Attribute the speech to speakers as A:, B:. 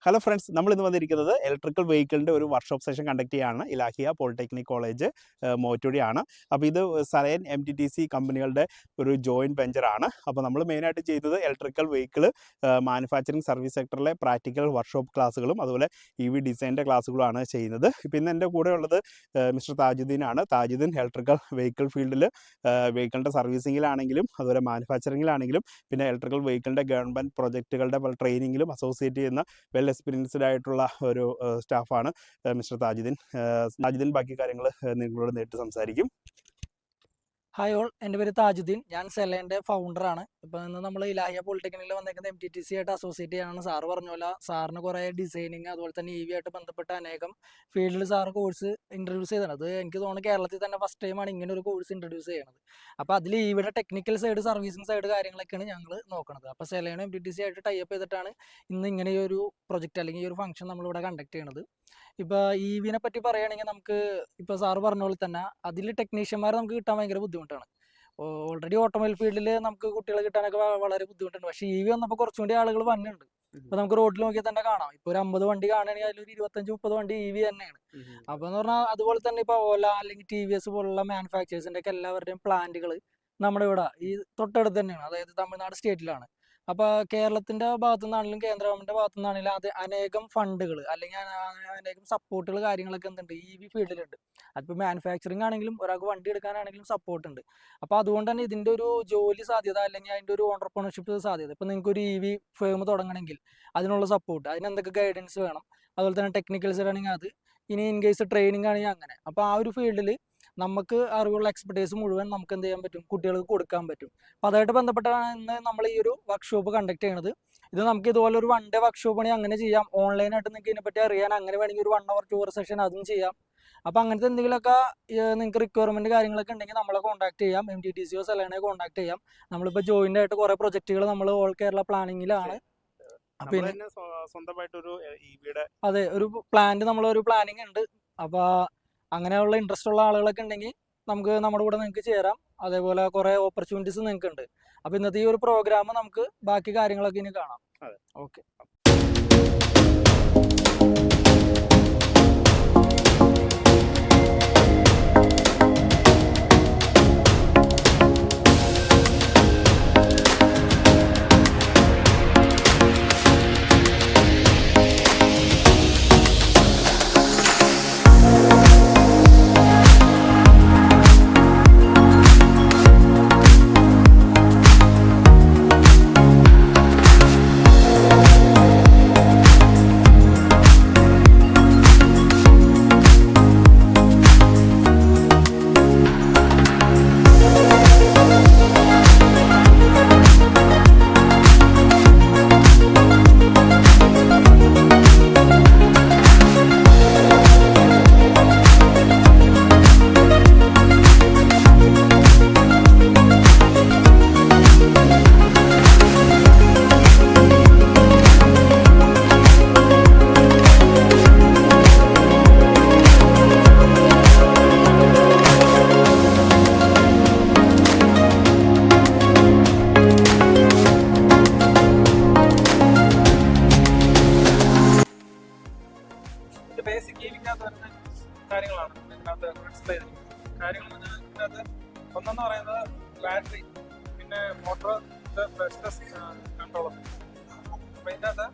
A: Hello friends, നമ്മൾ ഇന്ന് വന്നിരിക്കുന്നത് ഇലക്ട്രിക്കൽ വെഹിക്കിളിൻ്റെ ഒരു വർക്ക്ഷോപ്പ് സെഷൻ കണ്ടക്ട് ചെയ്യുകയാണ്. Ilahia polytechnic college മോറ്റോടിയാണ്. അപ്പോൾ ഇത് സലയൻ MTTC കമ്പനികളുടെ ഒരു ജോയിൻറ്റ് വെഞ്ചറാണ്. അപ്പോൾ നമ്മൾ മെയിനായിട്ട് ചെയ്തത് ഇലക്ട്രിക്കൽ വെഹിക്കിൾ മാനുഫാക്ചറിങ് സർവീസ് സെക്ടറിലെ പ്രാക്ടിക്കൽ വർക്ക്ഷോപ്പ് ക്ലാസ്സുകളും അതുപോലെ EV ഡിസൈനിൻ്റെ ക്ലാസ്സുകളുമാണ് ചെയ്യുന്നത്. പിന്നെ എൻ്റെ കൂടെ ഉള്ളത് മിസ്റ്റർ താജുദ്ദീനാണ്. താജുദ്ദീൻ ഇലക്ട്രിക്കൽ വെഹിക്കിൾ ഫീൽഡിൽ വെഹിക്കിളിൻ്റെ സർവീസിങ്ങിലാണെങ്കിലും അതുപോലെ മാനുഫാക്ചറിങ്ങിലാണെങ്കിലും പിന്നെ ഇലക്ട്രിക്കൽ വെഹിക്കിളിൻ്റെ ഗവൺമെൻറ് പ്രൊജക്റ്റുകളുടെ ട്രെയിനിങ്ങിലും അസോസിയേറ്റ് ചെയ്യുന്ന വെൽ എക്സ്പീരിയൻസ്ഡ് ആയിട്ടുള്ള ഒരു സ്റ്റാഫാണ് മിസ്റ്റർ താജുദ്ദീൻ. ബാക്കി കാര്യങ്ങൾ നിങ്ങളോട് നേരിട്ട് സംസാരിക്കും.
B: ഹായ് ഓൾ, എൻ്റെ പേര് താജുദ്ദീൻ. ഞാൻ സെലൻ്റെ ഫൗണ്ടറാണ്. ഇപ്പോൾ ഇന്ന് നമ്മൾ ഇലാഹിയ പോളിടെക്നിക്കിൽ വന്നേക്കുന്നത് MTTC ആയിട്ട് അസോസിയേറ്റ് ചെയ്യാനാണ്. സാറ് പറഞ്ഞ പോലെ സാറിന് കുറേ ഡിസൈനിങ് അതുപോലെ തന്നെ EV ആയിട്ട് ബന്ധപ്പെട്ട അനേകം ഫീൽഡിൽ സാറ് കോഴ്സ് ഇൻട്രൊഡ്യൂസ് ചെയ്തത്. അത് എനിക്ക് തോന്നുന്നു കേരളത്തിൽ തന്നെ ഫസ്റ്റ് ടൈമാണ് ഇങ്ങനെ ഒരു കോഴ്സ് ഇൻട്രൊഡ്യൂസ് ചെയ്യുന്നത്. അപ്പോൾ അതിൽ EVയുടെ ടെക്നിക്കൽ സൈഡ്, സർവീസിങ് സൈഡ് കാര്യങ്ങളൊക്കെയാണ് ഞങ്ങൾ നോക്കുന്നത്. അപ്പോൾ സെലനും MTTC ആയിട്ട് ടൈപ്പ് ചെയ്തിട്ടാണ് ഇന്ന് ഇങ്ങനെ ഒരു പ്രൊജക്റ്റ് അല്ലെങ്കിൽ ഈ ഒരു ഫംഗ്ഷൻ നമ്മളിവിടെ കണ്ടക്ട് ചെയ്യണത്. ഇപ്പോൾ EVനെ പറ്റി പറയുകയാണെങ്കിൽ നമുക്ക് ഇപ്പോൾ സാറ് പറഞ്ഞ പോലെ തന്നെ അതിൽ ടെക്നീഷ്യന്മാരെ നമുക്ക് കിട്ടാൻ ഭയങ്കര ബുദ്ധിമുട്ടാണ്. ഓൾറെഡി ഓട്ടോമൊബൈൽ ഫീൽഡിൽ നമുക്ക് കുട്ടികളെ കിട്ടാനൊക്കെ വളരെ ബുദ്ധിമുട്ടുണ്ട്. പക്ഷേ EV വന്നപ്പോൾ കുറച്ചും കൂടി ആളുകൾ വന്നിട്ടുണ്ട്. ഇപ്പോൾ നമുക്ക് റോഡിൽ നോക്കിയാൽ തന്നെ കാണാം. ഇപ്പോൾ ഒരു 50 വണ്ടി കാണുകയാണെങ്കിൽ അതിലൊരു 25-30 വണ്ടി EV തന്നെയാണ്. അപ്പോൾ എന്ന് പറഞ്ഞാൽ അതുപോലെ തന്നെ ഇപ്പോൾ ഓല അല്ലെങ്കിൽ TVS പോലുള്ള മാനുഫാക്ചേഴ്സിൻ്റെ ഒക്കെ എല്ലാവരുടെയും പ്ലാന്റുകൾ നമ്മുടെ ഇവിടെ ഈ തൊട്ടടുത്ത് തന്നെയാണ്, അതായത് തമിഴ്നാട് സ്റ്റേറ്റിലാണ്. അപ്പോൾ കേരളത്തിൻ്റെ ഭാഗത്തു നിന്നാണെങ്കിലും കേന്ദ്ര ഗവൺമെൻറ്റിൻ്റെ ഭാഗത്തു നിന്നാണെങ്കിലും അത് അനേകം ഫണ്ടുകൾ അല്ലെങ്കിൽ അനേകം സപ്പോർട്ടുകൾ കാര്യങ്ങളൊക്കെ എന്തുണ്ട് EV ഫീൽഡിലുണ്ട്. അതിപ്പോൾ മാനുഫാക്ചറിങ് ആണെങ്കിലും ഒരാൾക്ക് വണ്ടി എടുക്കാനാണെങ്കിലും സപ്പോർട്ട് ഉണ്ട്. അപ്പോൾ അതുകൊണ്ട് തന്നെ ഇതിൻ്റെ ഒരു ജോലി സാധ്യത അല്ലെങ്കിൽ അതിൻ്റെ ഒരു ഓണ്ടർപ്രണർഷിപ്പ് സാധ്യത, ഇപ്പോൾ നിങ്ങൾക്ക് ഒരു EV ഫേം തുടങ്ങണമെങ്കിൽ അതിനുള്ള സപ്പോർട്ട്, അതിനെന്തൊക്കെ ഗൈഡൻസ് വേണം, അതുപോലെ തന്നെ ടെക്നിക്കൽസ് ആണെങ്കിൽ അത്, ഇനി ഇൻ കേസ് ട്രെയിനിങ് ആണെങ്കിൽ അങ്ങനെ. അപ്പോൾ ആ ഒരു ഫീൽഡിൽ നമുക്ക് അറിവുള്ള എക്സ്പെർട്ടൈസ് മുഴുവൻ നമുക്ക് എന്ത് ചെയ്യാൻ പറ്റും, കുട്ടികൾക്ക് കൊടുക്കാൻ പറ്റും. അപ്പോൾ അതായിട്ട് ബന്ധപ്പെട്ടാണ് ഇന്ന് നമ്മൾ ഈ ഒരു വർക്ക്ഷോപ്പ് കണ്ടക്ട് ചെയ്യണത്. ഇത് നമുക്ക് ഇതുപോലെ ഒരു 1 ഡേ വർക്ക്ഷോപ്പ് ആണെങ്കിൽ അങ്ങനെ ചെയ്യാം. ഓൺലൈനായിട്ട് നിങ്ങൾക്ക് ഇതിനെപ്പറ്റി അറിയാൻ അങ്ങനെ വേണമെങ്കിൽ ഒരു 1 hour 2 hour സെഷൻ അതും ചെയ്യാം. അപ്പോൾ അങ്ങനത്തെ എന്തെങ്കിലുമൊക്കെ നിങ്ങൾക്ക് റിക്വയർമെൻറ്റ് കാര്യങ്ങളൊക്കെ ഉണ്ടെങ്കിൽ നമ്മളെ കോൺടാക്ട് ചെയ്യാം. MTTCയോ സെലനെ കോൺടാക്ട് ചെയ്യാം. നമ്മളിപ്പോൾ ജോയിൻ്റ് ആയിട്ട് കുറേ പ്രൊജക്റ്റുകൾ നമ്മൾ ഓൾ കേരള പ്ലാനിങ്ങിലാണ്.
A: പിന്നെ സ്വന്തമായിട്ടൊരു
B: അതെ, ഒരു പ്ലാന്റ് നമ്മളൊരു പ്ലാനിങ് ഉണ്ട്. അപ്പോൾ അങ്ങനെയുള്ള ഇൻട്രസ്റ്റ് ഉള്ള ആളുകളൊക്കെ ഉണ്ടെങ്കിൽ നമുക്ക് നമ്മുടെ കൂടെ നിങ്ങൾക്ക് ചേരാം. അതേപോലെ കുറേ ഓപ്പർച്യൂണിറ്റീസ് നിങ്ങൾക്ക് ഉണ്ട്. അപ്പോൾ ഇന്നത്തെ ഈ ഒരു പ്രോഗ്രാം നമുക്ക് ബാക്കി കാര്യങ്ങളൊക്കെ ഇനി കാണാം. ഓക്കെ.
C: കാര്യങ്ങളാണ് ഇതിനകത്ത് ഡിസ്പ്ലേ ചെയ്തിരിക്കുന്നത്. കാര്യങ്ങൾ ഇതിനകത്ത് ഒന്നെന്ന് പറയുന്നത് ബാറ്ററി, പിന്നെ മോട്ടോർ, ബ്രഷ്ലെസ് കൺട്രോളർ. അപ്പോൾ ഇതിനകത്ത്